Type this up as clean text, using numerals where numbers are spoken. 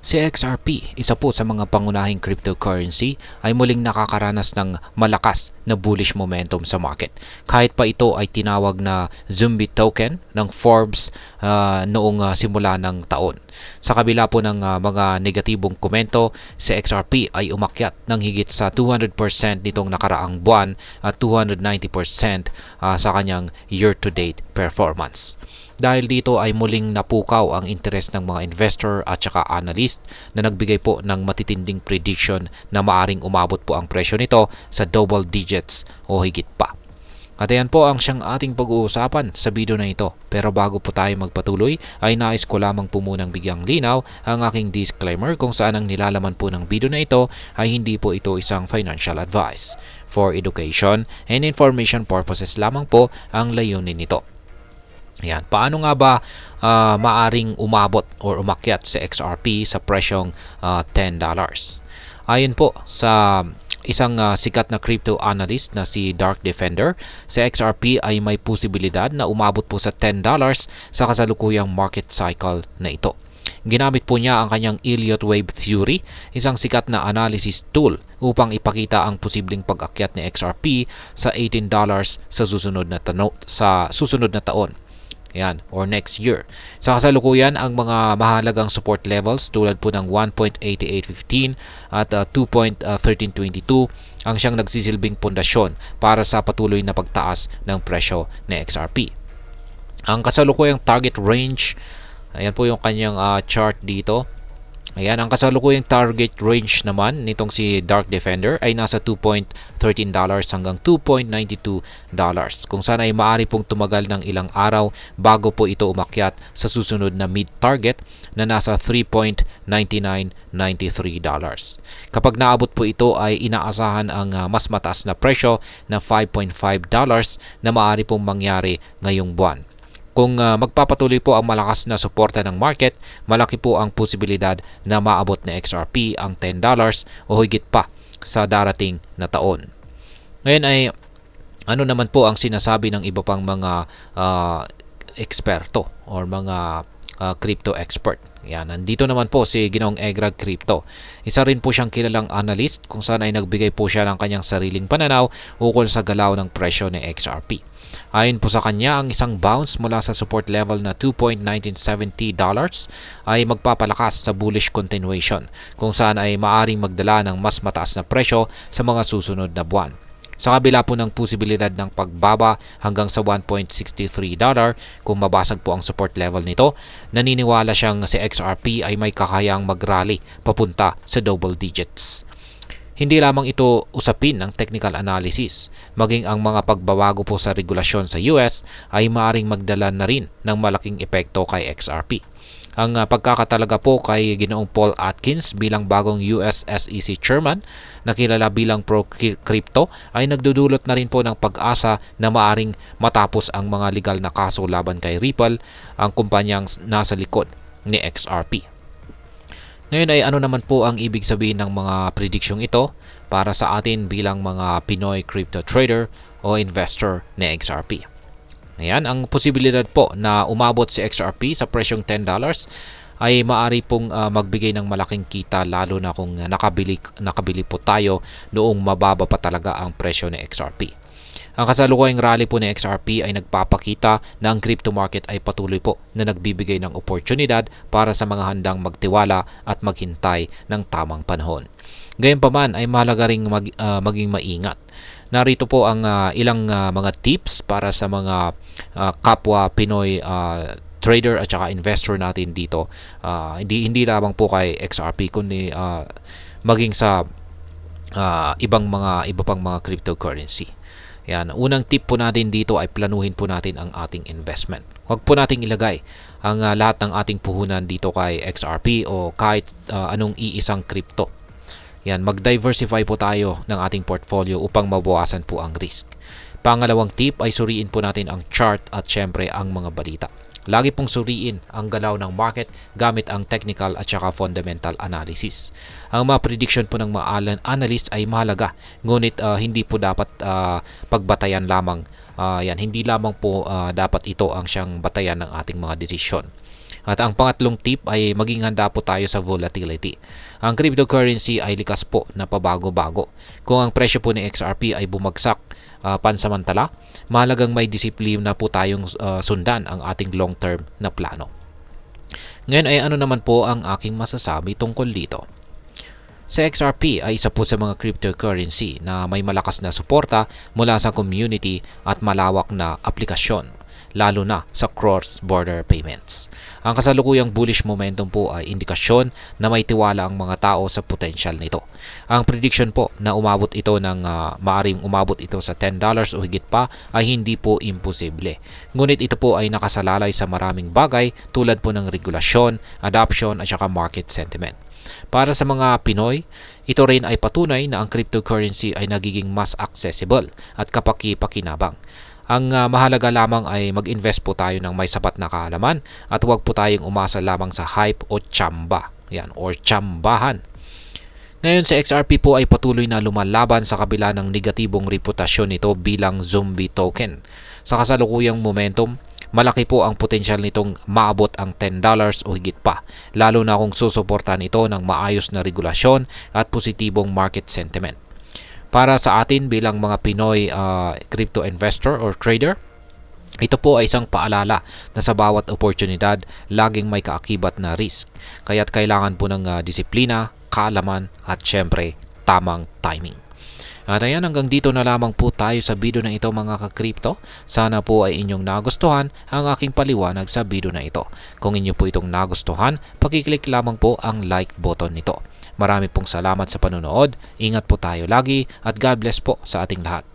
Si XRP, isa po sa mga pangunahing cryptocurrency, ay muling nakakaranas ng malakas na bullish momentum sa market. Kahit pa ito ay tinawag na zombie token ng Forbes noong simula ng taon. Sa kabila po ng mga negatibong komento, si XRP ay umakyat ng higit sa 200% nitong nakaraang buwan at 290% sa kanyang year-to-date performance. Dahil dito ay muling napukaw ang interes ng mga investor at saka analyst na nagbigay po ng matitinding prediction na maaring umabot po ang presyo nito sa double digits o higit pa. At ayan po ang siyang ating pag-uusapan sa video na ito. Pero bago po tayo magpatuloy ay nais ko lamang po munang bigyang linaw ang aking disclaimer kung saan ang nilalaman po ng video na ito ay hindi po ito isang financial advice. For education and information purposes lamang po ang layunin nito. Ayan, paano nga ba maaring umabot or umakyat sa XRP sa presyong $10? Ayon po sa isang sikat na crypto analyst na si Dark Defender, sa XRP ay may posibilidad na umabot po sa $10 sa kasalukuyang market cycle na ito. Ginamit po niya ang kanyang Elliott Wave Theory, isang sikat na analysis tool upang ipakita ang posibleng pag-akyat ni XRP sa $18 sa susunod na taon. Yan, or next year. Sa kasalukuyan, ang mga mahalagang support levels tulad po ng 1.8815 at 2.1322 ang siyang nagsisilbing pundasyon para sa patuloy na pagtaas ng presyo ng XRP. Ang kasalukuyang target range, ayan po yung kanyang chart dito. Ayan, ang kasalukuyang target range naman nitong si Dark Defender ay nasa $2.13 hanggang $2.92 kung saan ay maaari pong tumagal ng ilang araw bago po ito umakyat sa susunod na mid-target na nasa $3.9993. Kapag naabot po ito ay inaasahan ang mas mataas na presyo na $5.5 na maaari pong mangyari ngayong buwan. Kung magpapatuloy po ang malakas na suporta ng market, malaki po ang posibilidad na maabot na XRP ang $10 o higit pa sa darating na taon. Ngayon ay ano naman po ang sinasabi ng iba pang mga eksperto or mga crypto expert. Yan, nandito naman po si Ginoong Egrag Crypto. Isa rin po siyang kilalang analyst kung saan ay nagbigay po siya ng kanyang sariling pananaw ukol sa galaw ng presyo ng XRP. Ayon po sa kanya, ang isang bounce mula sa support level na $2.1970 ay magpapalakas sa bullish continuation kung saan ay maaring magdala ng mas mataas na presyo sa mga susunod na buwan. Sa kabila po ng posibilidad ng pagbaba hanggang sa $1.63 kung mabasag po ang support level nito, naniniwala siyang si XRP ay may kakayang mag-rally papunta sa double digits. Hindi lamang ito usapin ng technical analysis, maging ang mga pagbabago po sa regulasyon sa US ay maaaring magdala na rin ng malaking epekto kay XRP. Ang pagkakatalaga po kay Ginoong Paul Atkins bilang bagong US SEC Chairman na kilala bilang pro-crypto ay nagdudulot na rin po ng pag-asa na maaring matapos ang mga legal na kaso laban kay Ripple, ang kumpanyang nasa likod ni XRP. Ngayon ay ano naman po ang ibig sabihin ng mga prediksyong ito para sa atin bilang mga Pinoy crypto trader o investor ni XRP. Ayan, ang posibilidad po na umabot si XRP sa presyong $10 ay maaari pong magbigay ng malaking kita lalo na kung nakabili po tayo noong mababa pa talaga ang presyo ni XRP. Ang kasalukuyang rally po ng XRP ay nagpapakita na ang crypto market ay patuloy po na nagbibigay ng oportunidad para sa mga handang magtiwala at maghintay ng tamang panahon. Gayunpaman ay mahalaga ring maging maingat. Narito po ang ilang mga tips para sa mga kapwa Pinoy trader at saka investor natin dito. Hindi lamang po kay XRP kundi maging sa iba pang mga cryptocurrency. Yan, unang tip po natin dito ay planuhin po natin ang ating investment. Huwag po nating ilagay ang lahat ng ating puhunan dito kay XRP o kahit anong iisang crypto. Yan, mag-diversify po tayo ng ating portfolio upang mabawasan po ang risk. Pangalawang tip ay suriin po natin ang chart at syempre ang mga balita. Lagi pong suriin ang galaw ng market gamit ang technical at saka fundamental analysis. Ang mga prediction po ng mga analyst ay mahalaga, ngunit hindi po dapat pagbatayan lamang. Hindi lamang po dapat ito ang siyang batayan ng ating mga desisyon. At ang pangatlong tip ay maging handa po tayo sa volatility. Ang cryptocurrency ay likas po na pabago-bago. Kung ang presyo po ni XRP ay bumagsak pansamantala, mahalagang may disiplina po tayong sundan ang ating long-term na plano. Ngayon ay ano naman po ang aking masasabi tungkol dito? Sa XRP ay isa po sa mga cryptocurrency na may malakas na suporta mula sa community at malawak na aplikasyon, lalo na sa cross-border payments. Ang kasalukuyang bullish momentum po ay indikasyon na may tiwala ang mga tao sa potential nito. Ang prediction po na maaring umabot ito sa $10 o higit pa ay hindi po imposible. Ngunit ito po ay nakasalalay sa maraming bagay tulad po ng regulasyon, adoption at saka market sentiment. Para sa mga Pinoy, ito rin ay patunay na ang cryptocurrency ay nagiging mas accessible at kapaki-pakinabang. Ang mahalaga lamang ay mag-invest po tayo ng may sapat na kaalaman at huwag po tayong umasa lamang sa hype o tsamba. Yan, or tsambahan. Ngayon sa XRP po ay patuloy na lumalaban sa kabila ng negatibong reputasyon nito bilang zombie token. Sa kasalukuyang momentum, malaki po ang potensyal nitong maabot ang $10 o higit pa, lalo na kung susuportahan ito ng maayos na regulasyon at positibong market sentiment. Para sa atin bilang mga Pinoy crypto investor or trader, ito po ay isang paalala na sa bawat oportunidad, laging may kaakibat na risk. Kaya't kailangan po ng disiplina, kaalaman at syempre tamang timing. At ayan, hanggang dito na lamang po tayo sa video na ito mga ka-crypto. Sana po ay inyong nagustuhan ang aking paliwanag sa video na ito. Kung inyo po itong nagustuhan, pakiclick lamang po ang like button nito. Marami pong salamat sa panonood, ingat po tayo lagi at God bless po sa ating lahat.